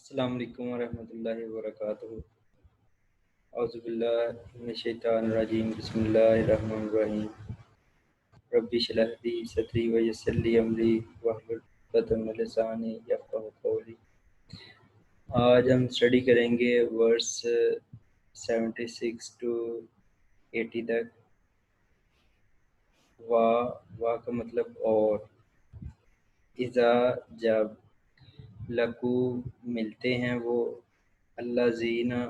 السلام علیکم ورحمۃ اللہ وبرکاتہ۔ اعوذ باللہ من الشیطان الرجیم، بسم اللہ الرحمن الرحیم۔ رب اشرح لی صدری ویسر لی امری واحلل عقدۃ من لسانی یفقہوا قولی۔ آج ہم اسٹڈی کریں گے ورس 76 ٹو 80 تک۔ وا کا مطلب اور، اذا جب، لکو ملتے ہیں وہ، اللہ زینا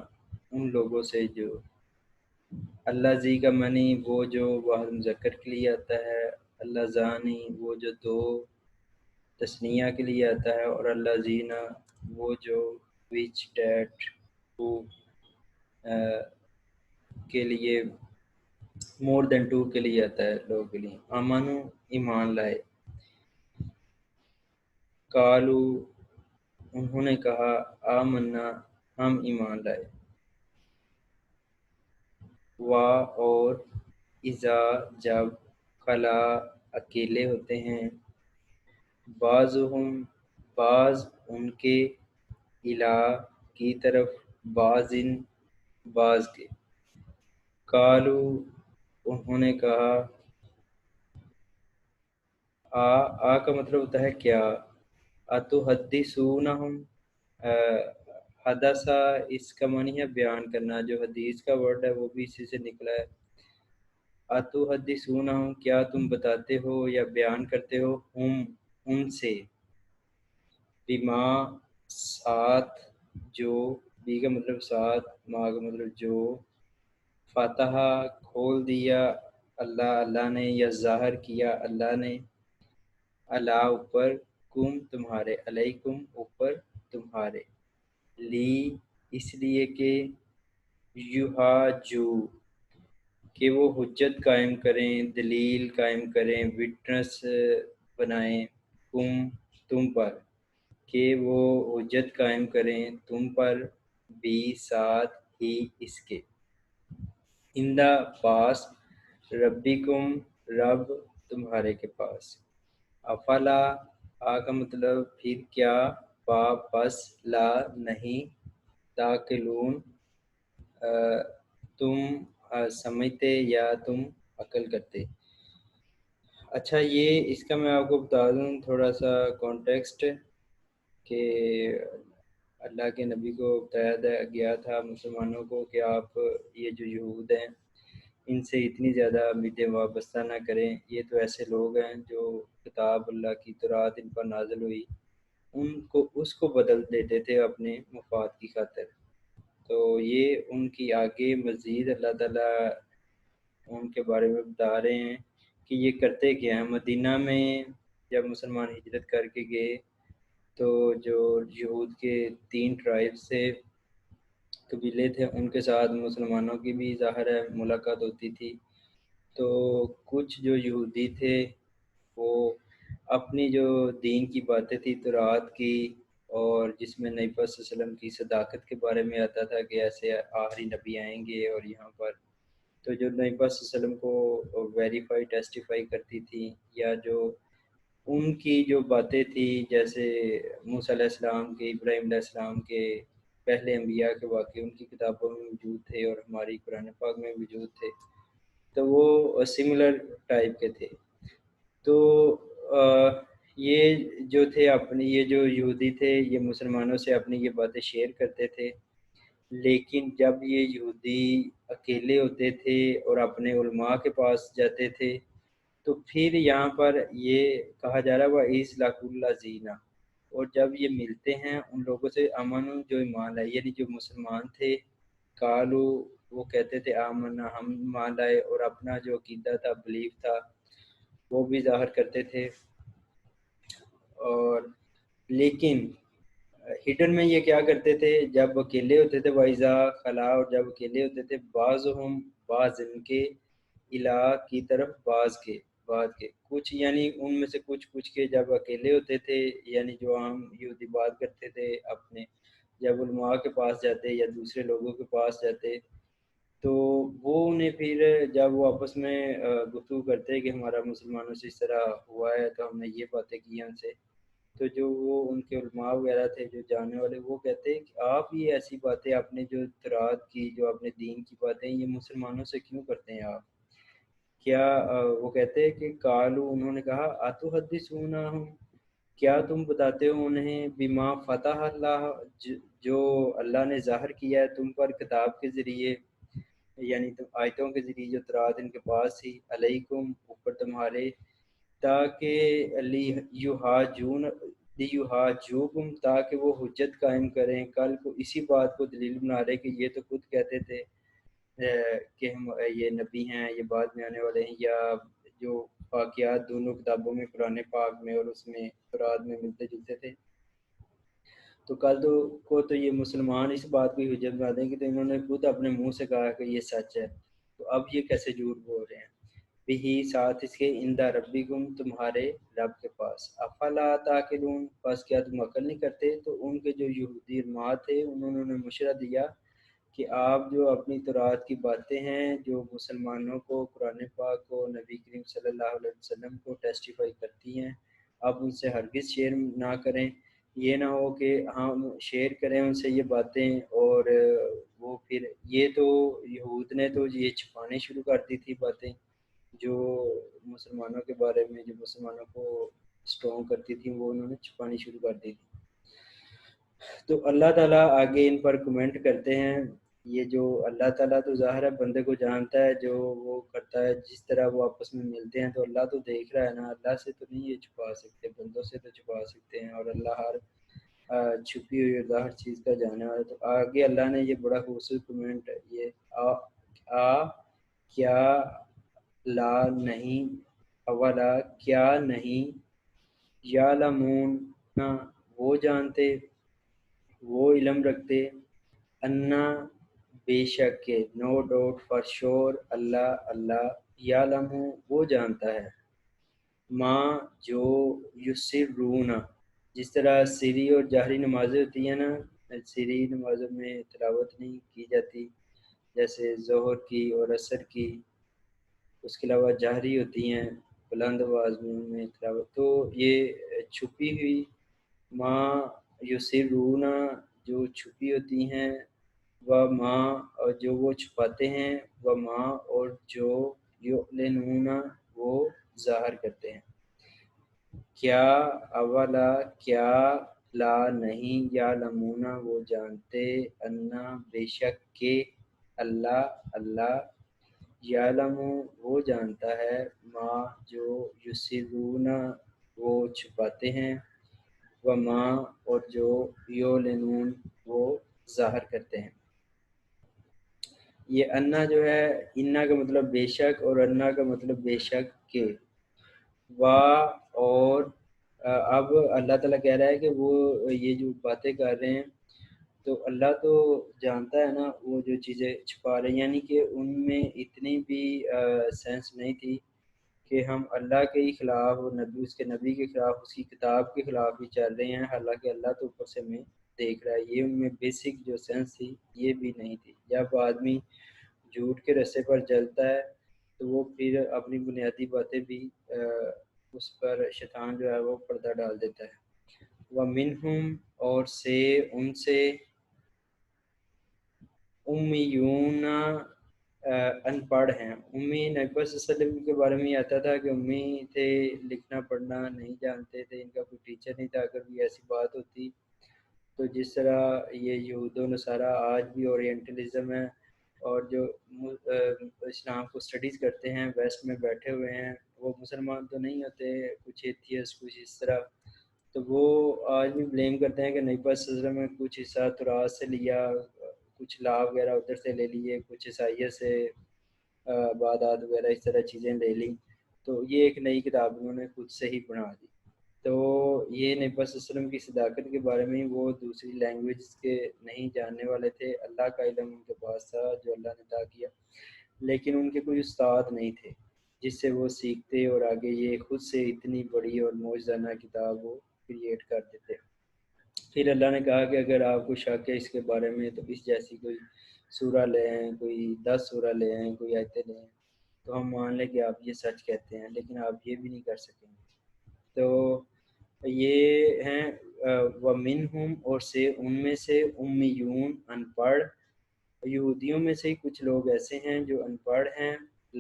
ان لوگوں سے جو، اللہ زی کا معنی وہ جو واحد مذکر کے لیے آتا ہے، اللہ زانی وہ جو دو تثنیہ کے لیے آتا ہے، اور اللہ زینا وہ جو وچ ڈیٹ ٹو کے لیے مور دین ٹو کے لیے آتا ہے، لوگوں کے لیے۔ امانو ایمان لائے، کالو انہوں نے کہا، آمنا ہم ایمان لائے، وا اور، اذا جب، خلا اکیلے ہوتے ہیں، بعضهم بعض ان کے، الا کی طرف، بعضن بعض کے، قالو انہوں نے کہا، آ کا مطلب ہوتا ہے کیا، اتحدثونہم، حدثہ اس کا معنی ہے بیان کرنا، جو حدیث کا ورڈ ہے وہ بھی اسی سے نکلا ہے۔ اتحدثونہم کیا تم بتاتے ہو یا بیان کرتے ہو، ہم ان سے، بما ساتھ جو، بی کا مطلب ساتھ، ما کا مطلب جو، فتح کھول دیا اللہ نے، یا ظاہر کیا اللہ نے، اللہ اوپر، کم تمہارے، علیکم اوپر تمہارے، لی اس لیے کہ، یحاجو کہ وہ حجت قائم کریں، دلیل قائم کریں، وٹنس بنائیں، کم تم پر، کہ وہ حجت قائم کریں تم پر، بھی ساتھ ہی اس کے، اندہ پاس، ربکم رب تمہارے کے پاس، افلا آ کا مطلب پھر کیا، با پس، لا نہیں، تاقلون تم سمجھتے یا تم عقل کرتے۔ اچھا، یہ اس کا میں آپ کو بتا دوں تھوڑا سا کانٹیکسٹ، کہ اللہ کے نبی کو بتایا گیا تھا مسلمانوں کو کہ آپ یہ جو یہود ہیں ان سے اتنی زیادہ امیدیں وابستہ نہ کریں، یہ تو ایسے لوگ ہیں جو کتاب اللہ کی تورات ان پر نازل ہوئی اس کو بدل دیتے تھے اپنے مفاد کی خاطر۔ تو یہ ان کی آگے مزید اللہ تعالیٰ ان کے بارے میں بتا رہے ہیں کہ یہ کرتے کیا ہیں۔ مدینہ میں جب مسلمان ہجرت کر کے گئے تو جو یہود کے 3 ٹرائبس سے قبیلے تھے ان کے ساتھ مسلمانوں کی بھی ظاہر ہے ملاقات ہوتی تھی، تو کچھ جو یہودی تھے وہ اپنی جو دین کی باتیں تھی تورات کی، اور جس میں نبی پاک صلی اللہ علیہ وسلم کی صداقت کے بارے میں آتا تھا کہ ایسے آخری نبی آئیں گے، اور یہاں پر تو جو نبی پاک صلی اللہ علیہ وسلم کو ویریفائی ٹیسٹیفائی کرتی تھی، یا جو ان کی جو باتیں تھی جیسے موسیٰ علیہ السلام کے، ابراہیم علیہ السلام کے، پہلے انبیاء کے واقعے ان کی کتابوں میں موجود تھے اور ہماری قرآن پاک میں موجود تھے، تو وہ سملر ٹائپ کے تھے۔ تو یہ جو تھے اپنی، یہ جو یہودی تھے یہ مسلمانوں سے اپنی یہ باتیں شیئر کرتے تھے، لیکن جب یہ یہودی اکیلے ہوتے تھے اور اپنے علماء کے پاس جاتے تھے تو پھر یہاں پر یہ کہا جا رہا ہے وَإِذْ لَقُوا الَّذِينَ، اور جب یہ ملتے ہیں ان لوگوں سے، امن جو ایمان لائے، یعنی جو مسلمان تھے، قالو وہ کہتے تھے، آمنا ہم ایمان لائے، اور اپنا جو عقیدہ تھا، بلیف تھا، وہ بھی ظاہر کرتے تھے، اور لیکن ہڈن میں یہ کیا کرتے تھے، جب اکیلے ہوتے تھے، وَإِذَا خَلَا، اور جب اکیلے ہوتے تھے، بعضهم بعض ان کے، الا کی طرف، بعض کے کچھ، یعنی ان میں سے کچھ کے جب اکیلے ہوتے تھے، یعنی جو ہم یہودی بات کرتے تھے اپنے، جب علماء کے پاس جاتے یا دوسرے لوگوں کے پاس جاتے تو وہ انہیں پھر جب وہ آپس میں گفتگو کرتے کہ ہمارا مسلمانوں سے اس طرح ہوا ہے تو ہم نے یہ باتیں کی ہیں ان سے، تو جو وہ ان کے علماء وغیرہ تھے جو جاننے والے، وہ کہتے ہیں کہ آپ یہ ایسی باتیں آپ نے جو تورات کی، جو اپنے دین کی باتیں، یہ مسلمانوں سے کیوں کرتے ہیں آپ؟ کیا وہ کہتے ہیں کہ قالو، انہوں نے کہا اتحدثونہم، کیا تم بتاتے ہو انہیں بما فتح اللہ، جو اللہ نے ظاہر کیا ہے تم پر کتاب کے ذریعے، یعنی تم آیتوں کے ذریعے جو تورات ان کے پاس تھی، علیکم، اوپر تمہارے، تاکہ لیحاجوکم، تاکہ وہ حجت قائم کریں کل کو، اسی بات کو دلیل بنا رہے کہ یہ تو خود کہتے تھے کہ ہم یہ نبی ہیں، یہ بعد میں آنے والے ہیں، یا جو واقعات دونوں کتابوں میں، قرآن پاک میں اور اس میں تورات میں ملتے جلتے تھے، تو کل تو یہ مسلمان اس بات کو حجت بنا دیں کہ تو انہوں نے خود اپنے منہ سے کہا کہ یہ سچ ہے، تو اب یہ کیسے جھوٹ بول رہے ہیں؟ بھی ساتھ اس کے اندہ ربکم، تمہارے رب کے پاس، افلا تاقلون، پس کیا تم عقل نہیں کرتے؟ تو ان کے جو یہودی علماء تھے انہوں نے مشورہ دیا کہ آپ جو اپنی تورات کی باتیں ہیں جو مسلمانوں کو، قرآن پاک کو، نبی کریم صلی اللہ علیہ وسلم کو ٹیسٹیفائی کرتی ہیں، آپ ان سے ہرگز شیئر نہ کریں، یہ نہ ہو کہ ہم شیئر کریں ان سے یہ باتیں اور وہ پھر، یہ تو یہود نے تو یہ چھپانے شروع کر دی تھی باتیں جو مسلمانوں کے بارے میں، جو مسلمانوں کو اسٹرانگ کرتی تھی، وہ انہوں نے چھپانی شروع کر دی تھی۔ تو اللہ تعالیٰ آگے ان پر کمنٹ کرتے ہیں، یہ جو اللہ تعالیٰ تو ظاہر ہے بندے کو جانتا ہے جو وہ کرتا ہے، جس طرح وہ آپس میں ملتے ہیں، تو اللہ تو دیکھ رہا ہے نا، اللہ سے تو نہیں یہ چھپا سکتے، بندوں سے تو چھپا سکتے ہیں، اور اللہ ہر چھپی ہوئی اور ظاہر چیز کا جانے والا ہے۔ تو آگے اللہ نے یہ بڑا خوبصورت کمنٹ ہے، یہ کیا لا نہیں، اولا کیا نہیں، یعلمون، وہ جانتے، وہ علم رکھتے، انا، بے شک کہ، نو ڈاؤٹ، فار شور، اللہ یعلم، وہ جانتا ہے، ماں جو یسرون، جس طرح سری اور جہری نمازیں ہوتی ہیں نا، سری نمازوں میں تلاوت نہیں کی جاتی، جیسے ظہر کی اور عصر کی، اس کے علاوہ جہری ہوتی ہیں بلند آواز میں تلاوت، تو یہ چھپی ہوئی، ماں یسرون، جو چھپی ہوتی ہیں، و ماں، اور جو وہ چھپاتے ہیں، و ماں، اور جو یعلنون، وہ ظاہر کرتے ہیں، کیا اولا کیا لا نہیں، یعلمون، وہ جانتے، انا، بے شک کہ، اللہ یعلم، وہ جانتا ہے، ما، جو یسرون، وہ چھپاتے ہیں، وما، اور جو یعلنون، وہ ظاہر کرتے ہیں۔ یہ انا جو ہے، انا کا مطلب بے شک، اور انا کا مطلب بے شک کہ، اور اب اللہ تعالیٰ کہہ رہا ہے کہ وہ یہ جو باتیں کر رہے ہیں، تو اللہ تو جانتا ہے نا وہ جو چیزیں چھپا رہے ہیں، یعنی کہ ان میں اتنی بھی سینس نہیں تھی کہ ہم اللہ کے ہی خلاف، اس کے نبی کے خلاف، اس کی کتاب کے خلاف ہی چل رہے ہیں، حالانکہ اللہ تو اوپر سے ہمیں دیکھ رہا ہے، یہ ان میں بیسک جو سینس تھی یہ بھی نہیں تھی۔ جب آدمی جھوٹ کے رستے پر چلتا ہے تو وہ پھر اپنی بنیادی باتیں بھی اس پر شیطان جو ہے وہ پردہ ڈال دیتا ہے۔ وَمِنْهُمْ، اور سے، ان سے، امیون، ان پڑھ ہیں، امی، نبی صلی اللہ علیہ وسلم کے بارے میں یہ آتا تھا کہ امی تھے، لکھنا پڑھنا نہیں جانتے تھے، ان کا کوئی ٹیچر نہیں تھا، اگر بھی ایسی بات ہوتی تو جس طرح یہ یہود و نصارہ آج بھی اورینٹلزم ہے اور جو اسلام کو اسٹڈیز کرتے ہیں ویسٹ میں بیٹھے ہوئے ہیں، وہ مسلمان تو نہیں ہوتے، کچھ ایتھیسٹ، کچھ اس طرح، تو وہ آج بھی بلیم کرتے ہیں کہ نبی پاک صلی اللہ علیہ وسلم نے کچھ حصہ تورات سے لیا، کچھ لا وغیرہ ادھر سے لے لیے، کچھ عیسائیت سے عبادات وغیرہ اس طرح چیزیں لے لیں، تو یہ ایک نئی کتاب انہوں نے خود سے ہی بنا دی۔ تو یہ نبی صلی اللہ علیہ وسلم کی صداقت کے بارے میں وہ دوسری لینگویج کے نہیں جاننے والے تھے، اللہ کا علم ان کے پاس تھا جو اللہ نے عطا کیا، لیکن ان کے کوئی استاد نہیں تھے جس سے وہ سیکھتے اور آگے یہ خود سے اتنی بڑی اور معجزانہ کتاب وہ کریٹ کر دیتے۔ پھر اللہ نے کہا کہ اگر آپ کو شک ہے اس کے بارے میں تو اس جیسی کوئی سورہ لے آئیں، کوئی 10 سورہ لے آئیں، کوئی آیتیں لے آئیں، تو ہم مان لیں کہ آپ یہ سچ کہتے ہیں، لیکن آپ یہ بھی نہیں کر سکیں گے۔ تو یہ ہیں وَمِنْهُمْ اور سے ان میں سے امیون ان پڑھ، یہودیوں میں سے کچھ لوگ ایسے ہیں جو ان پڑھ ہیں،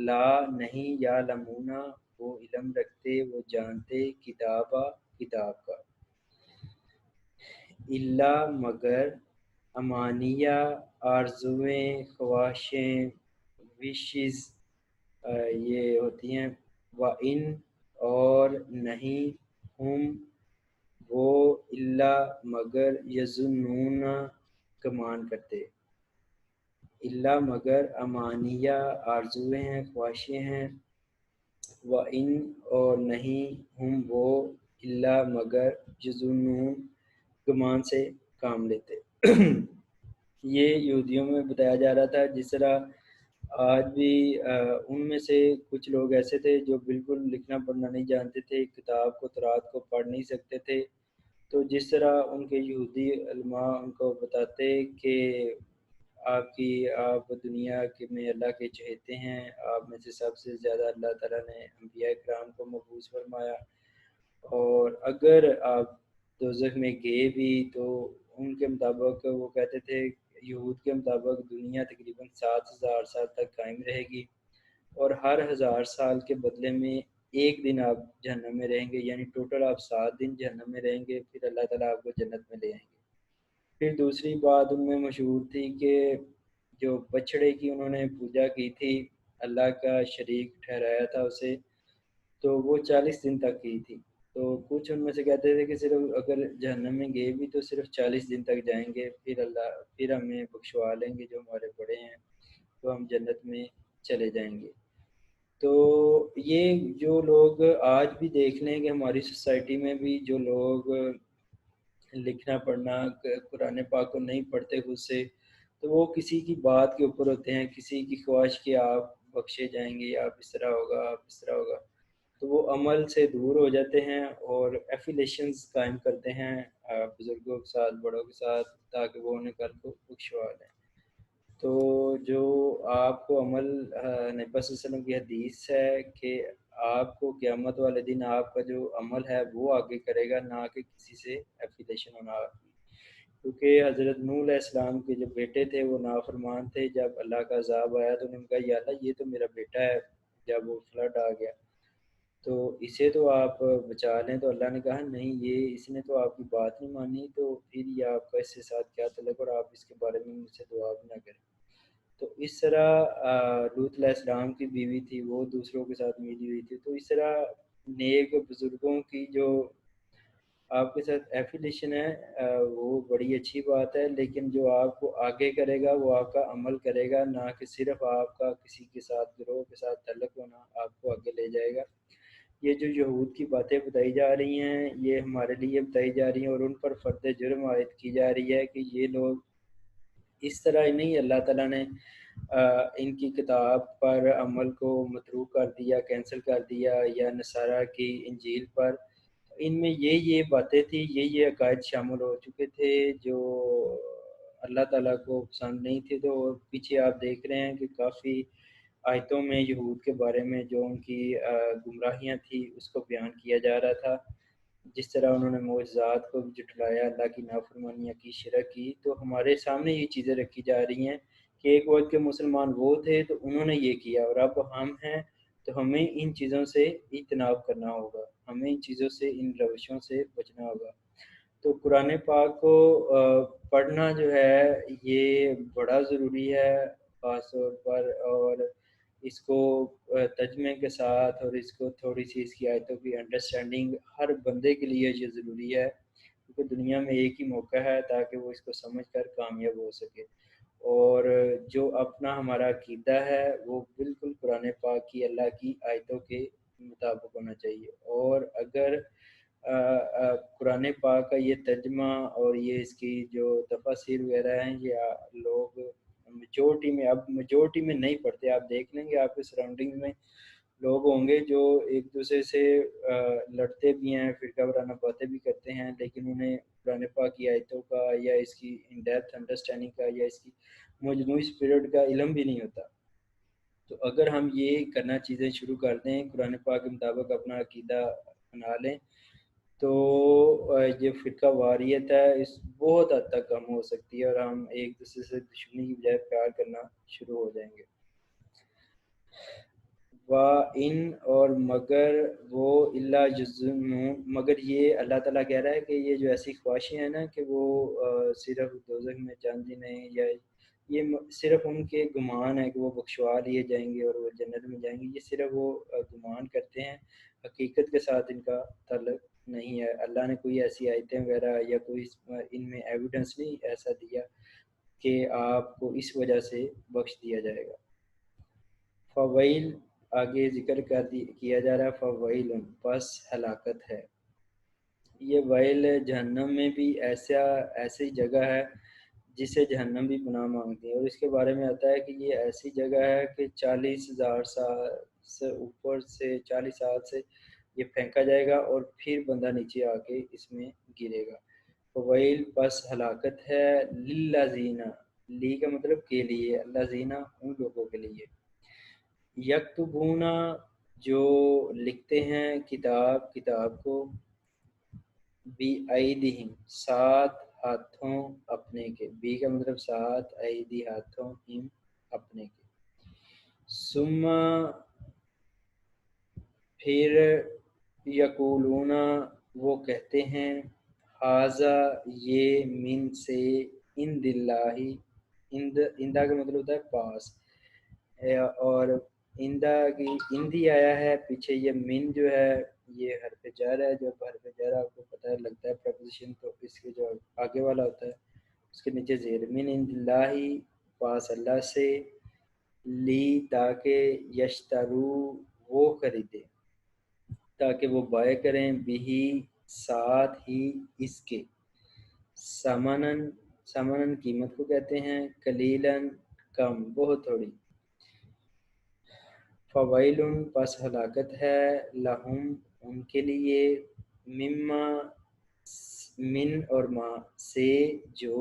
لا نہیں یا لمونا وہ علم رکھتے وہ جانتے کتاب کا، الا مگر امانیہ آرزویں خواہشیں وشز یہ ہوتی ہیں، وَإِن اور نہیں ہم وہ الا مگر یظنون گمان کرتے، الا مگر امانیہ آرزویں ہیں خواہشیں ہیں، وَإِن اور نہیں ہم وہ الا مگر یظنون گمان سے کام لیتے۔ یہ یہودیوں میں بتایا جا رہا تھا، جس طرح آج بھی ان میں سے کچھ لوگ ایسے تھے جو بالکل لکھنا پڑھنا نہیں جانتے تھے، کتاب کو تورات کو پڑھ نہیں سکتے تھے، تو جس طرح ان کے یہودی علماء ان کو بتاتے کہ آپ دنیا کے میں اللہ کے چہیتے ہیں، آپ میں سے سب سے زیادہ اللہ تعالیٰ نے انبیاء کرام کو مبعوث فرمایا، اور اگر آپ دوزخ میں گئے بھی تو ان کے مطابق وہ کہتے تھے، یہود کے مطابق دنیا تقریباً 7,000 سال تک قائم رہے گی، اور ہر 1,000 سال کے بدلے میں ایک دن آپ جہنم میں رہیں گے، یعنی ٹوٹل آپ 7 دن جہنم میں رہیں گے، پھر اللہ تعالیٰ آپ کو جنت میں لے آئیں گے۔ پھر دوسری بات ان میں مشہور تھی کہ جو بچڑے کی انہوں نے پوجا کی تھی، اللہ کا شریک ٹھہرایا تھا اسے، تو وہ 40 دن تک کی تھی، تو کچھ ان میں سے کہتے تھے کہ صرف اگر جہنم میں گئے بھی تو صرف 40 دن تک جائیں گے، پھر ہمیں بخشوا لیں گے جو ہمارے بڑے ہیں، تو ہم جنت میں چلے جائیں گے۔ تو یہ جو لوگ آج بھی دیکھ لیں کہ ہماری سوسائٹی میں بھی جو لوگ لکھنا پڑھنا قرآن پاک کو نہیں پڑھتے خود سے، تو وہ کسی کی بات کے اوپر ہوتے ہیں، کسی کی خواہش کے آپ بخشے جائیں گے، آپ اس طرح ہوگا، آپ اس طرح ہوگا، تو وہ عمل سے دور ہو جاتے ہیں اور ایفیلیشنز قائم کرتے ہیں بزرگوں کے ساتھ، بڑوں کے ساتھ، تاکہ وہ انہیں کل کو بخشوا دیں۔ تو جو آپ کو عمل نبی صلی اللہ علیہ وسلم کی حدیث ہے کہ آپ کو قیامت والے دن آپ کا جو عمل ہے وہ آگے کرے گا، نہ کہ کسی سے ایفیلیشن ہونا آپ کی، کیونکہ حضرت نوح علیہ السلام کے جو بیٹے تھے وہ نافرمان تھے، جب اللہ کا عذاب آیا تو انہوں نے کہا یا اللہ یہ تو میرا بیٹا ہے، جب وہ فلڈ آ گیا تو اسے تو آپ بچا لیں، تو اللہ نے کہا نہیں، یہ اس نے تو آپ کی بات نہیں مانی، تو پھر یہ آپ کا اس کے ساتھ کیا تعلق، اور آپ اس کے بارے میں مجھ سے دعا بھی نہ کریں۔ تو اس طرح لوط علیہ السلام کی بیوی تھی، وہ دوسروں کے ساتھ ملی ہوئی تھی، تو اس طرح نیک بزرگوں کی جو آپ کے ساتھ ایفیلیشن ہے وہ بڑی اچھی بات ہے، لیکن جو آپ کو آگے کرے گا وہ آپ کا عمل کرے گا، نہ کہ صرف آپ کا کسی کے ساتھ گروہ کے ساتھ تعلق ہونا آپ کو آگے لے جائے گا۔ یہ جو یہود کی باتیں بتائی جا رہی ہیں یہ ہمارے لیے بتائی جا رہی ہیں، اور ان پر فرد جرم عائد کی جا رہی ہے کہ یہ لوگ اس طرح ہی نہیں، اللہ تعالیٰ نے ان کی کتاب پر عمل کو متروک کر دیا، کینسل کر دیا، یا نصارہ کی انجیل پر ان میں یہ باتیں تھی، یہ عقائد شامل ہو چکے تھے جو اللہ تعالیٰ کو پسند نہیں تھے، تو پیچھے آپ دیکھ رہے ہیں کہ کافی آیتوں میں یہود کے بارے میں جو ان کی گمراہیاں تھیں اس کو بیان کیا جا رہا تھا، جس طرح انہوں نے معجزات کو بھی جھٹلایا، اللہ کی نافرمانیاں کی، شرک کی، تو ہمارے سامنے یہ چیزیں رکھی جا رہی ہیں کہ ایک وقت کے مسلمان وہ تھے تو انہوں نے یہ کیا، اور اب ہم ہیں تو ہمیں ان چیزوں سے اجتناب کرنا ہوگا، ہمیں ان چیزوں سے، ان روشوں سے بچنا ہوگا۔ تو قرآن پاک کو پڑھنا جو ہے یہ بڑا ضروری ہے خاص طور پر، اور اس کو ترجمے کے ساتھ، اور اس کو تھوڑی سی اس کی آیتوں کی انڈرسٹینڈنگ ہر بندے کے لیے یہ ضروری ہے، کیونکہ دنیا میں ایک ہی موقع ہے تاکہ وہ اس کو سمجھ کر کامیاب ہو سکے، اور جو اپنا ہمارا عقیدہ ہے وہ بالکل قرآن پاک کی، اللہ کی آیتوں کے مطابق ہونا چاہیے، اور اگر قرآن پاک کا یہ ترجمہ اور یہ اس کی جو تفاسیر وغیرہ ہیں یہ لوگ میجورٹی میں نہیں پڑھتے، آپ دیکھ لیں گے آپ کے سراؤنڈنگ میں لوگ ہوں گے جو ایک دوسرے سے لڑتے بھی ہیں، فرقہ وارانہ باتیں بھی کرتے ہیں، لیکن انہیں قرآن پاک کی آیتوں کا یا اس کی ان ڈیپتھ انڈرسٹینڈنگ کا یا اس کی مجموعی اسپرٹ کا علم بھی نہیں ہوتا۔ تو اگر ہم یہ کرنا چیزیں شروع کر دیں، قرآن پاک کے مطابق اپنا عقیدہ بنا لیں، تو یہ فرقہ واریت ہے اس بہت حد تک کم ہو سکتی ہے اور ہم ایک دوسرے سے دشمنی کی بجائے پیار کرنا شروع ہو جائیں گے. ان اور مگر وہ اللہ جزنون، مگر یہ اللہ تعالیٰ کہہ رہا ہے کہ یہ جو ایسی خواہشیں ہیں نا کہ وہ صرف دوزخ میں جانے یا یہ صرف ان کے گمان ہے کہ وہ بخشوا لیے جائیں گے اور وہ جنت میں جائیں گے، یہ صرف وہ گمان کرتے ہیں، حقیقت کے ساتھ ان کا تعلق نہیں ہے. اللہ نے کوئی ایسی آیتیں وغیرہ یا کوئی ان میں ایویڈنس نہیں ایسا دیا کہ آپ کو اس وجہ سے بخش دیا جائے گا. فویل آگے ذکر کیا جا رہا ہے، فویل پس ہلاکت ہے. یہ ویل جہنم میں بھی ایسی جگہ ہے جسے جہنم بھی پناہ مانگتی ہے، اور اس کے بارے میں آتا ہے کہ یہ ایسی جگہ ہے کہ 40,000 سال سے اوپر سے 40 سال سے یہ پھینکا جائے گا اور پھر بندہ نیچے آ کے اس میں گرے گا. فویل پس ہلاکت ہے للذین، لی کا مطلب کے لیے، الذین ان لوگوں کے لیے، یکتبون جو لکھتے ہیں کتاب کو، بی ایدہم ساتھ ہاتھوں اپنے کے، بی کا مطلب ساتھ، ایدی ہاتھوں، ہم اپنے کے، ثم پھر یقولون وہ کہتے ہیں، ھذا یہ من سے عند اللہ، اندہ کا مطلب ہوتا ہے پاس، اور اندی آیا ہے پیچھے، یہ من جو ہے یہ حرف جر ہے، جب حرف جر آپ کو پتہ لگتا ہے پریپوزیشن تو اس کے جو آگے والا ہوتا ہے اس کے نیچے زیر، من عند اللہ پاس اللہ سے، لی تاکہ یشترو وہ خریدے، تاکہ وہ بائے کریں، بھی ساتھ ہی اس کے، سمنن قیمت کو کہتے ہیں، قلیلاً کم، بہت تھوڑی. فویل پس ہلاکت ہے، لہم ان کے لیے، مما من اور ما سے جو،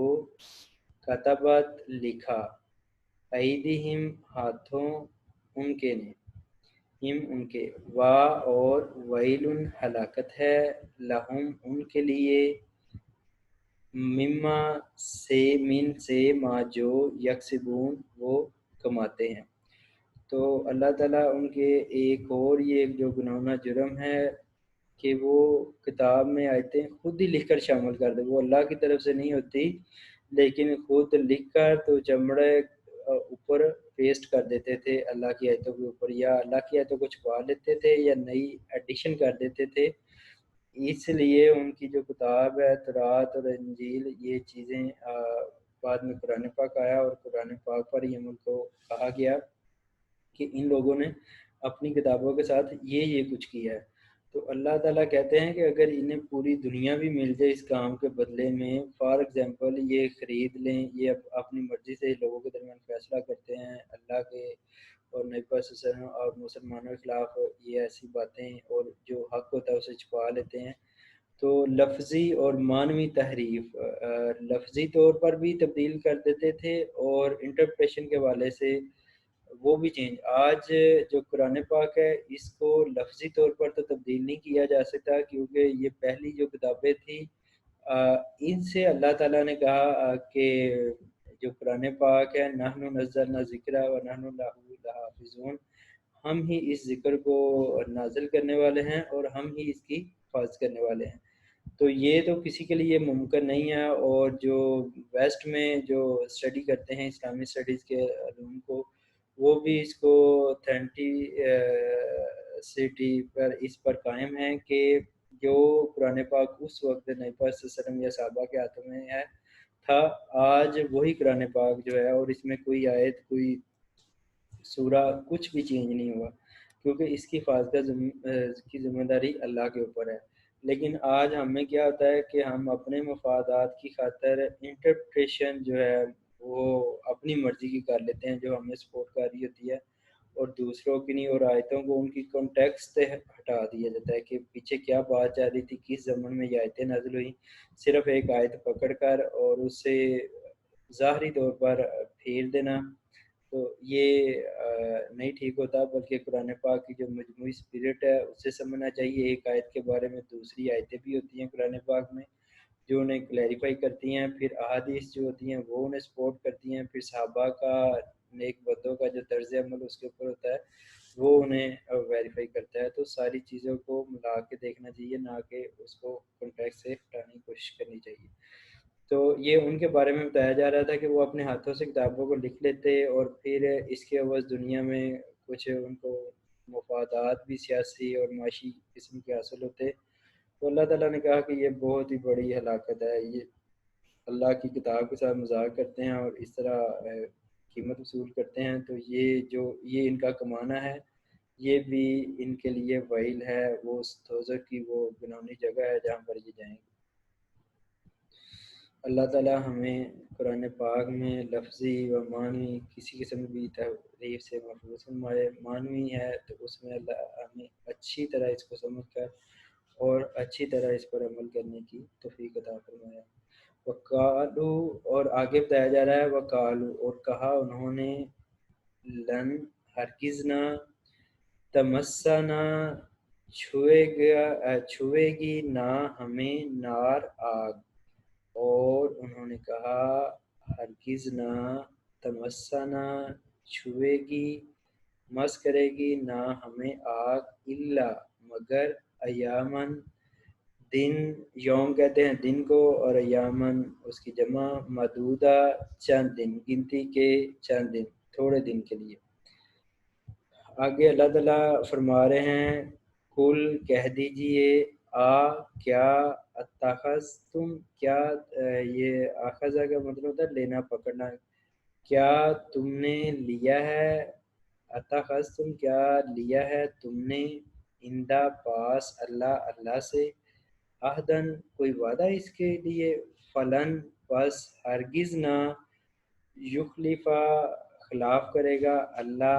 کتبت لکھا، ایدیہم ہاتھوں ان کے نے، ہم ان کے، وا اور ویل ہلاکت ہے، لہم ان کے لیے، مما سے من سے ما جو یکسبون وہ کماتے ہیں. تو اللہ تعالیٰ ان کے ایک اور یہ جو گناہگار جرم ہے کہ وہ کتاب میں آیتیں خود ہی لکھ کر شامل کر دے، وہ اللہ کی طرف سے نہیں ہوتی لیکن خود لکھ کر تو چمڑے اوپر پیسٹ کر دیتے تھے اللہ کی آیتوں کے اوپر، یا اللہ کی آیتوں کو چھپا لیتے تھے یا نئی ایڈیشن کر دیتے تھے. اس لیے ان کی جو کتاب ہے تورات اور انجیل، یہ چیزیں بعد میں قرآن پاک آیا اور قرآن پاک پر یہ عمل کو کہا گیا کہ ان لوگوں نے اپنی کتابوں کے ساتھ یہ کچھ کیا ہے. تو اللہ تعالیٰ کہتے ہیں کہ اگر انہیں پوری دنیا بھی مل جائے اس کام کے بدلے میں، فار ایگزامپل یہ خرید لیں، یہ اپنی مرضی سے لوگوں کے درمیان فیصلہ کرتے ہیں اللہ کے اور نبی صلی اللہ علیہ وسلم اور مسلمانوں کے خلاف یہ ایسی باتیں، اور جو حق ہوتا ہے اسے چھپا لیتے ہیں. تو لفظی اور معنوی تحریف، لفظی طور پر بھی تبدیل کر دیتے تھے اور انٹرپریشن کے حوالے سے وہ بھی چینج. آج جو قرآن پاک ہے اس کو لفظی طور پر تو تبدیل نہیں کیا جا سکتا کیونکہ یہ پہلی جو کتابیں تھیں ان سے اللہ تعالیٰ نے کہا کہ جو قرآن پاک ہے، نحن نزلنا ذکر و نحن لہ لحافظون، ہم ہی اس ذکر کو نازل کرنے والے ہیں اور ہم ہی اس کی حفاظت کرنے والے ہیں. تو یہ تو کسی کے لیے ممکن نہیں ہے، اور جو ویسٹ میں جو اسٹڈی کرتے ہیں اسلامی اسٹڈیز کے علوم کو، وہ بھی اس کو سٹی پر اس پر قائم ہیں کہ جو قرآن پاک اس وقت نبی پاک صلی اللہ علیہ وسلم یا صحابہ کے ہاتھوں میں ہے تھا، آج وہی قرآن پاک جو ہے، اور اس میں کوئی آیت کوئی سورہ کچھ بھی چینج نہیں ہوا کیونکہ اس کی حفاظت کی ذمہ داری اللہ کے اوپر ہے. لیکن آج ہمیں کیا ہوتا ہے کہ ہم اپنے مفادات کی خاطر انٹرپریشن جو ہے وہ اپنی مرضی کی کر لیتے ہیں جو ہمیں سپورٹ کر رہی ہوتی ہے، اور دوسروں کی نہیں، اور آیتوں کو ان کی کانٹیکسٹ سے ہٹا دیا جاتا ہے کہ پیچھے کیا بات چل رہی تھی، کس زمن میں یہ آیتیں نازل ہوئی. صرف ایک آیت پکڑ کر اور اسے ظاہری طور پر پھیر دینا. تو یہ نہیں ٹھیک ہوتا، بلکہ قرآن پاک کی جو مجموعی اسپرٹ ہے اسے سمجھنا چاہیے۔ ایک آیت کے بارے میں دوسری آیتیں بھی ہوتی ہیں قرآن پاک میں جو انہیں کلیریفائی کرتی ہیں، پھر احادیث جو ہوتی ہیں وہ انہیں سپورٹ کرتی ہیں، پھر صحابہ کا نیک بدوں کا جو طرز عمل اس کے اوپر ہوتا ہے وہ انہیں ویریفائی کرتا ہے۔ تو ساری چیزوں کو ملا کے دیکھنا چاہیے، نہ کہ اس کو کنٹیکسٹ سے ہٹانے کی کوشش کرنی چاہیے۔ تو یہ ان کے بارے میں بتایا جا رہا تھا کہ وہ اپنے ہاتھوں سے کتابوں کو لکھ لیتے اور پھر اس کے عوض دنیا میں کچھ ان کو مفادات بھی سیاسی اور معاشی قسم کے حاصل ہوتے۔ تو اللہ تعالیٰ نے کہا کہ یہ بہت ہی بڑی ہلاکت ہے، یہ اللہ کی کتاب کے ساتھ مذاق کرتے ہیں اور اس طرح قیمت وصول کرتے ہیں، تو یہ ان کا کمانا ہے، یہ بھی ان کے لیے ویل ہے، وہ دوزخ کی وہ گناہنی جگہ ہے جہاں پر یہ جائیں گے۔ اللہ تعالیٰ ہمیں قرآن پاک میں لفظی و معنوی کسی قسم کی تحریف سے محفوظ فرمائے۔ معنوی ہے تو اس میں اللہ ہمیں اچھی طرح اس کو سمجھ کر اور اچھی طرح اس پر عمل کرنے کی توفیق عطا فرمایا۔ وقالو، اور آگے بتایا جا رہا ہے وقالو، اور کہا انہوں نے، لن، ہرگز نہ، تمسنا، چھوئے گی نہ ہمیں نار آگ، اور انہوں نے کہا ہرگز نہ، تمسنا، چھوئے گی، مس کرے گی نہ ہمیں آگ، الا، مگر، ایامن، دن، یوم کہتے ہیں دن کو، اور ایامن اس کی جمع، مدودہ، چند دن، گنتی کے چند دن، تھوڑے دن کے لیے۔ آگے اللہ تعالیٰ فرما رہے ہیں کل، کہہ دیجئے، کیا، اتخذتم، کیا، یہ آخذہ کا مطلب ہوتا ہے لینا پکڑنا، کیا تم نے لیا ہے، اتخذتم، کیا لیا ہے تم نے، اندہ، پاس، اللہ سے، عہدن، کوئی وعدہ اس کے لیے، فلن، پس، ہرگز نہ، یخلفا، خلاف کرے گا، اللہ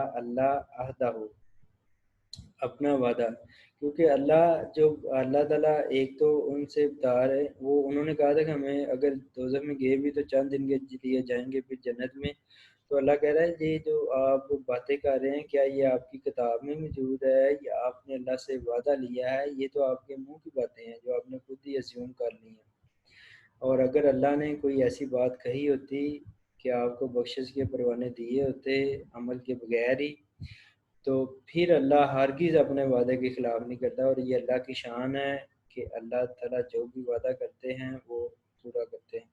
عہدہ، اپنا وعدہ، کیونکہ اللہ تعالیٰ ایک تو ان سے بتا رہے، وہ انہوں نے کہا تھا کہ ہمیں اگر دوزخ میں گئے بھی تو چند دن کے لیے جائیں گے پھر جنت میں، تو اللہ کہہ رہا ہے یہ جو آپ باتیں کر رہے ہیں کیا یہ آپ کی کتاب میں موجود ہے یا آپ نے اللہ سے وعدہ لیا ہے؟ یہ تو آپ کے منہ کی باتیں ہیں جو آپ نے خود ہی اسیوم کر لی ہیں، اور اگر اللہ نے کوئی ایسی بات کہی ہوتی کہ آپ کو بخشش کے پروانے دیے ہوتے عمل کے بغیر ہی، تو پھر اللہ ہرگز اپنے وعدے کے خلاف نہیں کرتا، اور یہ اللہ کی شان ہے کہ اللہ تعالیٰ جو بھی وعدہ کرتے ہیں وہ پورا کرتے ہیں۔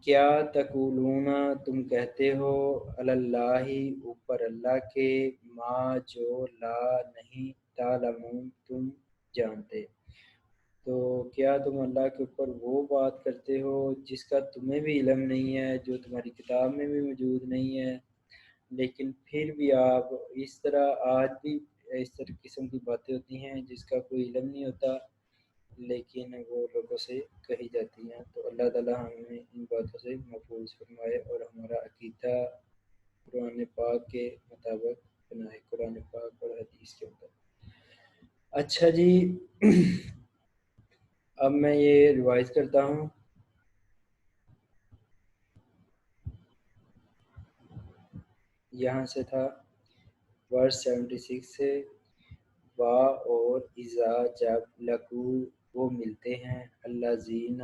کیا تقولون، تم کہتے ہو، علی اللہ، اوپر اللہ کے، ما، جو، لا، نہیں، تعلمون، تم جانتے، تو کیا تم اللہ کے اوپر وہ بات کرتے ہو جس کا تمہیں بھی علم نہیں ہے، جو تمہاری کتاب میں بھی موجود نہیں ہے، لیکن پھر بھی آپ اس طرح، آج بھی اس طرح قسم کی باتیں ہوتی ہیں جس کا کوئی علم نہیں ہوتا لیکن وہ لوگوں سے کہی جاتی ہیں۔ تو اللہ تعالیٰ ہمیں ان باتوں سے محفوظ فرمائے اور ہمارا عقیدہ قرآن پاک کے مطابق بنائے، قرآن پاک اور حدیث کے مطابق۔ اچھا جی، اب میں یہ ریوائز کرتا ہوں۔ یہاں سے تھا ورس 76 سے، وا، اور، اذا، جب، لقو، وہ ملتے ہیں، الذین،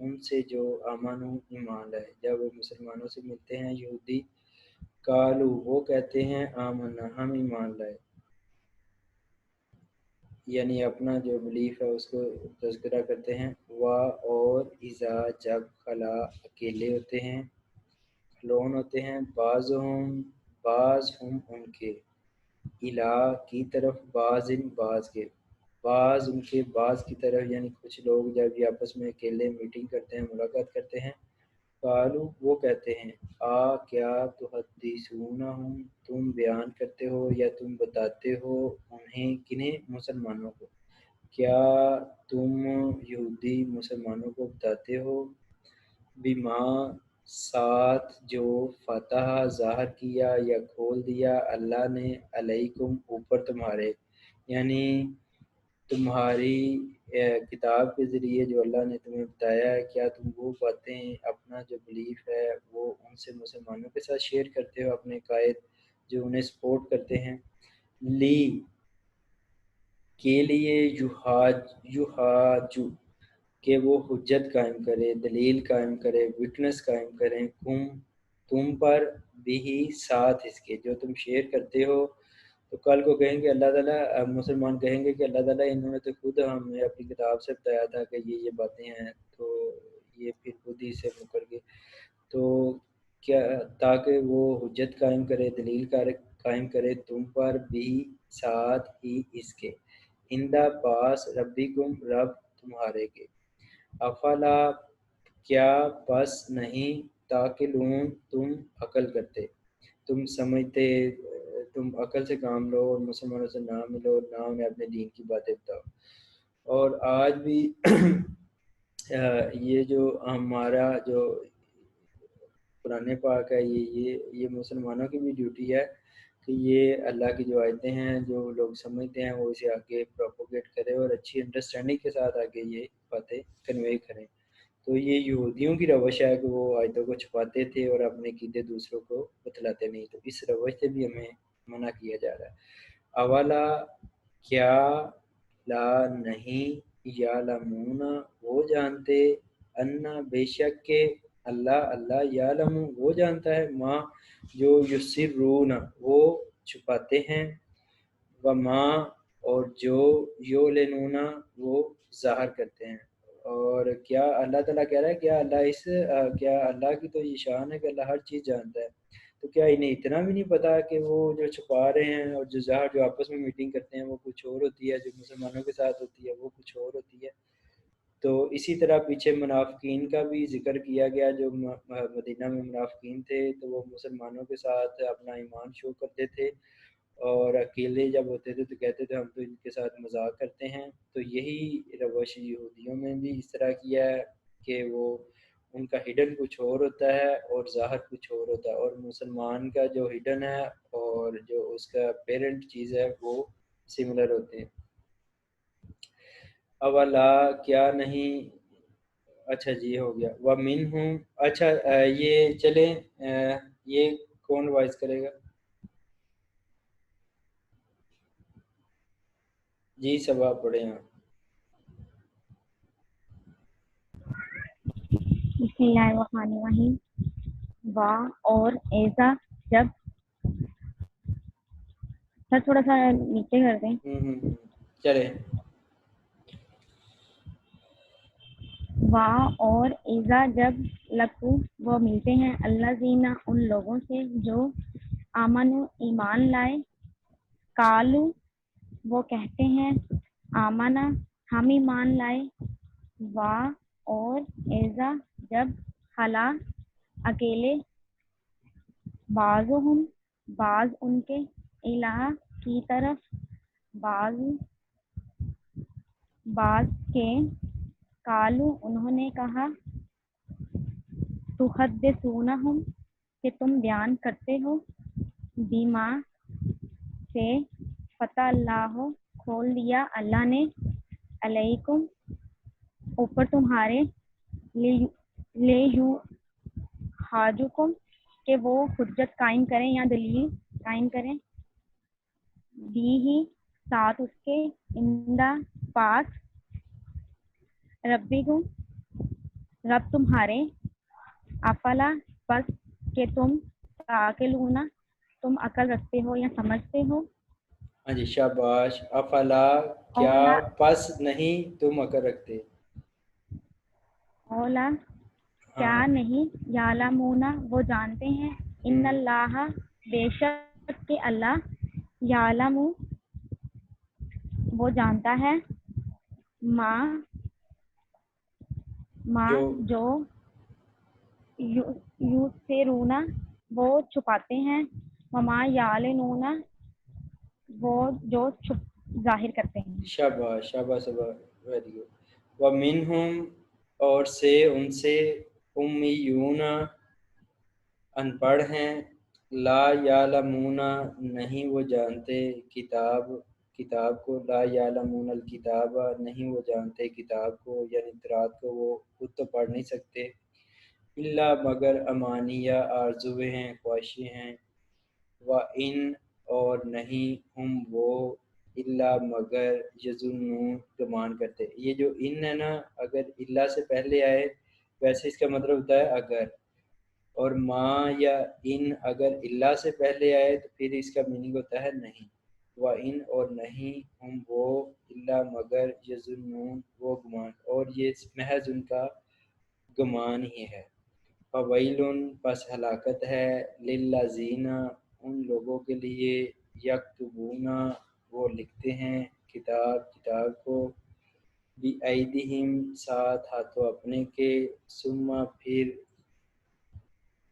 ان سے جو، آمنو، ایمان لائے، جب وہ مسلمانوں سے ملتے ہیں یہودی، قالو، وہ کہتے ہیں، آمنا، ہم ایمان لائے، یعنی اپنا جو بلیف ہے اس کو تذکرہ کرتے ہیں، وا، اور، اذا، جب، خلا، اکیلے ہوتے ہیں، لون ہوتے ہیں، بعض ہم ان کے، الہ، کی طرف، بعض بعض کے، بعض ان کے بعض کی طرف، یعنی کچھ لوگ جب یہ آپس میں اکیلے میٹنگ کرتے ہیں، ملاقات کرتے ہیں، قالو، وہ کہتے ہیں، کیا تحدثونہم، تم بیان کرتے ہو یا تم بتاتے ہو انہیں، کنہیں، مسلمانوں کو، کیا تم یہودی مسلمانوں کو بتاتے ہو، بما، ساتھ، جو، فتح، ظاہر کیا یا کھول دیا اللہ نے، علیکم، اوپر تمہارے، یعنی تمہاری کتاب کے ذریعے جو اللہ نے تمہیں بتایا ہے، کیا تم وہ باتیں اپنا جو بلیف ہے وہ ان سے مسلمانوں کے ساتھ شیئر کرتے ہو، اپنے قائد جو انہیں سپورٹ کرتے ہیں؟ لی کے لیے یحاجو کہ وہ حجت قائم کرے، دلیل قائم کرے، وٹنس قائم کریں، تم پر بھی ساتھ اس کے جو تم شیئر کرتے ہو. تو کل کو کہیں گے اللہ تعالیٰ، مسلمان کہیں گے کہ اللہ تعالیٰ انہوں نے تو خود ہمیں اپنی کتاب سے بتایا تھا کہ یہ باتیں ہیں، تو یہ پھر خود ہی سے مکر گئے. تو کیا تاکہ وہ حجت قائم کرے، دلیل قائم کرے تم پر بھی ساتھ ہی اس کے، اندہ پاس ربکم رب تمہارے کے. افلا کیا پس نہیں تاقلون تم عقل کرتے، تم سمجھتے، تم عقل سے کام لو اور مسلمانوں سے نہ ملو، نہ انہیں اپنے دین کی باتیں بتاؤ. اور آج بھی یہ جو ہمارا جو قرآن پاک ہے، یہ مسلمانوں کی بھی ڈیوٹی ہے کہ یہ اللہ کی جو آیتیں ہیں جو لوگ سمجھتے ہیں وہ اسے آگے پروپوگیٹ کرے اور اچھی انڈرسٹینڈنگ کے ساتھ آگے یہ باتیں کنوے کریں. تو یہ یہودیوں کی روش ہے کہ وہ آیتوں کو چھپاتے تھے اور اپنے عقیدے دوسروں کو بتلاتے نہیں، تو اس روش سے بھی ہمیں منع کیا جا رہا ہے. اولا کیا لا نہیں یعلمون وہ جانتے، انا بے شک کہ اللہ یعلم وہ جانتا ہے، ماں جو یسرون وہ چھپاتے ہیں، وما اور جو یعلنون وہ ظاہر کرتے ہیں. اور کیا اللہ تعالیٰ کہہ رہا ہے کیا اللہ کی تو یہ شان ہے کہ اللہ ہر چیز جانتا ہے، تو کیا انہیں اتنا بھی نہیں پتا کہ وہ جو چھپا رہے ہیں اور جو ظاہر جو آپس میں میٹنگ کرتے ہیں وہ کچھ اور ہوتی ہے، جو مسلمانوں کے ساتھ ہوتی ہے وہ کچھ اور ہوتی ہے. تو اسی طرح پیچھے منافقین کا بھی ذکر کیا گیا، جو مدینہ میں منافقین تھے تو وہ مسلمانوں کے ساتھ اپنا ایمان شو کرتے تھے، اور اکیلے جب ہوتے تھے تو کہتے تھے ہم تو ان کے ساتھ مذاق کرتے ہیں. تو یہی روش یہودیوں میں بھی اس طرح کیا ہے کہ وہ ان کا ہڈن کچھ اور ہوتا ہے اور ظاہر کچھ اور ہوتا ہے، اور مسلمان کا جو ہڈن ہے اور جو اس کا پیرنٹ چیز ہے وہ سملر ہوتے ہیں. اولا کیا نہیں، اچھا جی ہو گیا. وَمِنْهُمْ اچھا یہ چلیں یہ کون وائز کرے گا؟ جی سب آپ پڑھیں آپ. بسم اللہ الرحمن الرحیم. وا اور ایزا جب، سر تھوڑا سا نیچے کر دیں. چلیں. وا اور ایزا جب لقو وہ ملتے ہیں، اللہ زینا ان لوگوں سے جو آمن ایمان لائے، کالو وہ کہتے ہیں آمنا ہم ایمان لائے. وا اور ایزا جب خلا اکیلے، بعضهم بعض ان کے، الہ کی طرف، بعض کے، کالو انہوں نے کہا، تحدثونہم کہ تم بیان کرتے ہو، بیما سے فتح اللہ کھول دیا اللہ نے، علیکم اوپر تمہارے، لیو حاجکم کہ وہ حجت قائم کریں یا دلیل قائم کریں، بھی ہی ساتھ اس کے، اندہ پاس، ربکم رب تمہارے، افلا پس کہ تم تعقلون تم عقل رکھتے ہو یا سمجھتے ہو. ہاں جی شاباش. افلا کیا اولا پس نہیں تم عقل رکھتے. اولا کیا ہاں نہیں، یعلمون وہ جانتے ہیں، ان اللہ بے شک کہ اللہ، یعلم وہ جانتا ہے، ما جو یسرون وہ چھپاتے ہیں، وما یعلنون وہ جو ظاہر کرتے ہیں. شاباش شاباش ویری گڈ. وَمِنْهُمْ اور سے ان سے، امیون ان پڑھ ہیں، لا یعلمون نہیں وہ جانتے کتاب کو، لا یعلمون الکتاب نہیں وہ جانتے کتاب کو، یعنی تورات کو وہ خود تو پڑھ نہیں سکتے، الا مگر امانیہ آرزویں ہیں، خواہشیں ہیں، وَإِنْ اور نہیں ہم وہ الا مگر یظنون گمان کرتے. یہ جو ان ہے نا، اگر الا سے پہلے آئے ویسے اس کا مطلب ہوتا ہے اگر، اور ما یا ان اگر الا سے پہلے آئے تو پھر اس کا میننگ ہوتا ہے نہیں. وَإِنْ اور نہیں ہم وہ الا مگر یظنون وہ گمان، اور یہ محض ان کا گمان ہی ہے. فویلن پس ہلاکت ہے، للذین ان لوگوں کے لیے، یکتبون وہ لکھتے ہیں، کتاب کو، بِأَیدِہِم ساتھ ہاتھوں اپنے کے، ثم پھر،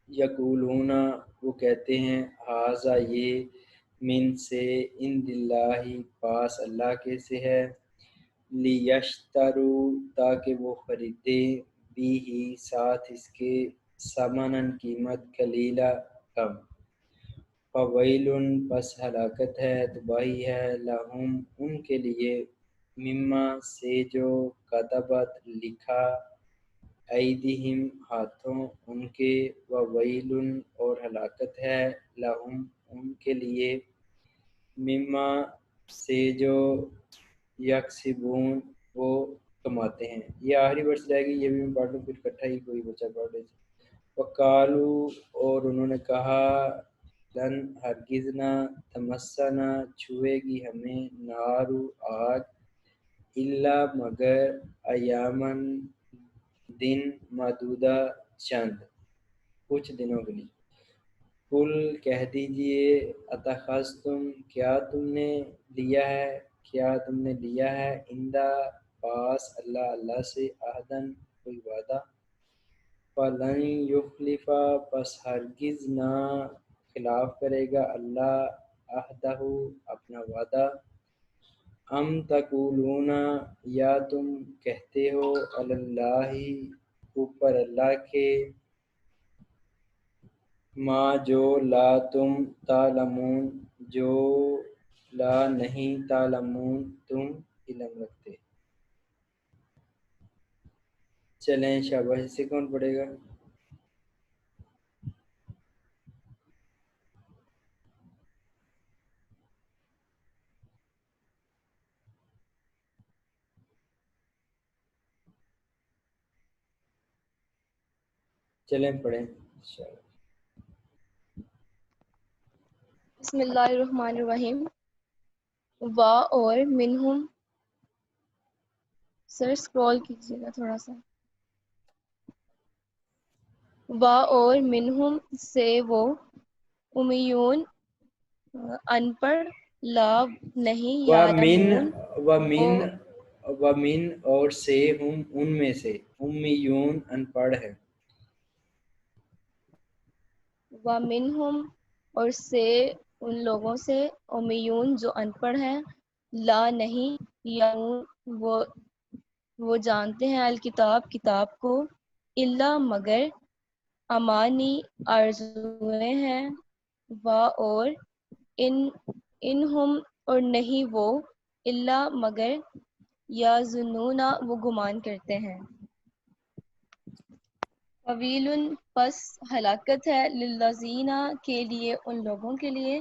یقولون وہ کہتے ہیں، ھذا یہ، من سے، عند اللہ پاس اللہ کے سے ہے، لیشتروا تاکہ وہ خریدیں، بھی ہی ساتھ اس کے، ثمناً قیمت، قلیلا کم. فویل پس ہلاکت ہے، تباہی ہے، لہم ان کے لیے، مما سے جو، کتبت لکھا، ایدیہم ہاتھوں ان کے، وویل اور ہلاکت ہے، لہم ان کے لیے، مما سے جو، یکسبون وہ کماتے ہیں. یہ آخری ورس رہے گی، یہ بھی میں پڑھ لوں پھر اکٹھا ہی کوئی بچہ پڑھ لے. وقالو اور انہوں نے کہا، لن ہرگز نہ، تمسنا چھوئے گی ہمیں، نارو آگ، الا مگر، ایامن دن، معدودہ چند، کچھ دنوں کے لیے. قل کہہ دیجئے، اتخذتم کیا تم نے لیا ہے، عندہ پاس اللہ سے، عہدن کوئی وعدہ، فلن یخلف پس ہرگز نہ خلاف کرے گا اللہ عہدہ اپنا وعدہ. ام تقولون یا تم کہتے ہو، علی اللہ اوپر اللہ کے، ما جو لا تم تعلمون جو لا نہیں تعلمون تم علم رکھتے. چلیں شاباش. سے کون پڑھے گا؟ چلیں پڑھیں. بسم اللہ الرحمن الرحیم. وا اور منہم، سر اسکرول کیجیے گا تھوڑا سا. وا اور منہم سے وہ، امیون ان پڑھ، لا نہیں یعلمون وہ، ومن اور سے ہم ان میں سے، امیون ان پڑھ ہے. ومنہم اور سے ان لوگوں سے، امیون جو ان پڑھ ہیں، لا نہیں یعلمون وہ جانتے ہیں، الکتاب کتاب کو، الا مگر، امانی آرزویں ہیں، وا اور انہم اور نہیں وہ، الا مگر، یظنون وہ گمان کرتے ہیں. فویل پس ہلاکت ہے، للذین کے لیے ان لوگوں کے لیے،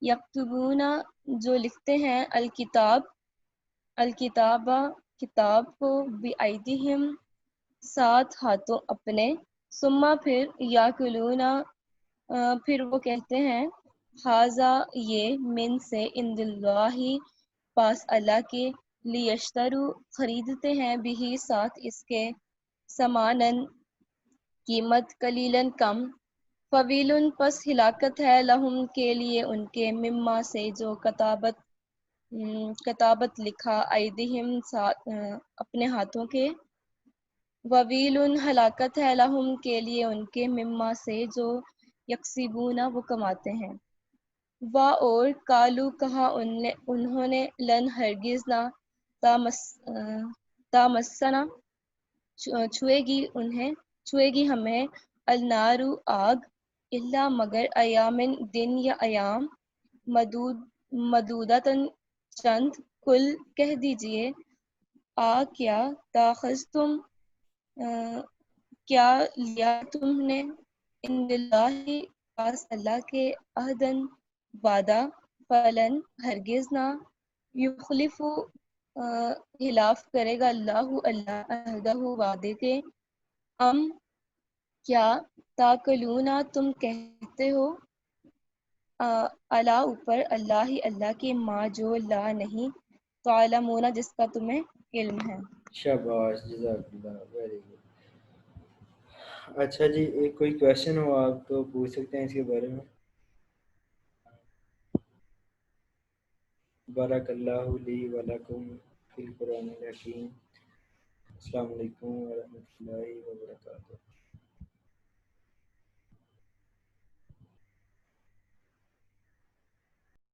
یکتبون جو لکھتے ہیں، الکتاب کتاب کو، بِأَیدِہِم ساتھ ہاتھوں اپنے، ثم پھر، یاکلون پھر وہ کہتے ہیں، ھذا یہ، من سے، عند اللہ پاس اللہ کے، لیشتروا خریدتے ہیں، بھی ساتھ اس کے، ثمناً قیمت، قلیلاً کم. فویل پس ہلاکت ہے، لہم کے لیے ان کے، مما سے جو، کتابت لکھا، ایدیہم اپنے ہاتھوں کے، وویل ہلاکت ہے، لہم کے لیے ان کے، مما سے جو، یکسبون وہ کماتے ہیں. وا اور کالو کہا انہوں نے، لن ہرگز نہ، تامسنا چھوئے گی ہمیں، النارو آگ، الا مگر، ایامن دن یا ایام، مدودتن چند کل کہہ دیجئے کیا تاخذتم کیا لیا تم نے ان اللہ پاس اللہ کے عہدن وعدہ فلن ہرگز نہ یخلف خلاف کرے گا اللہ عہدہ وعدے کے ام کیا تاکلونا تم کہتے ہو اللہ اوپر اللہ کے ما جو لا نہیں تعلمون جس کا تمہیں علم ہے. شاباش جزاک اللہ ویری گڈ. اچھا جی ایک کوئی کویشچن ہو آپ تو پوچھ سکتے ہیں اس کے بارے میں. بارک اللہ لی ولکم فی القرآن الحکیم. السلام علیکم ورحمۃ اللہ وبرکاتہ.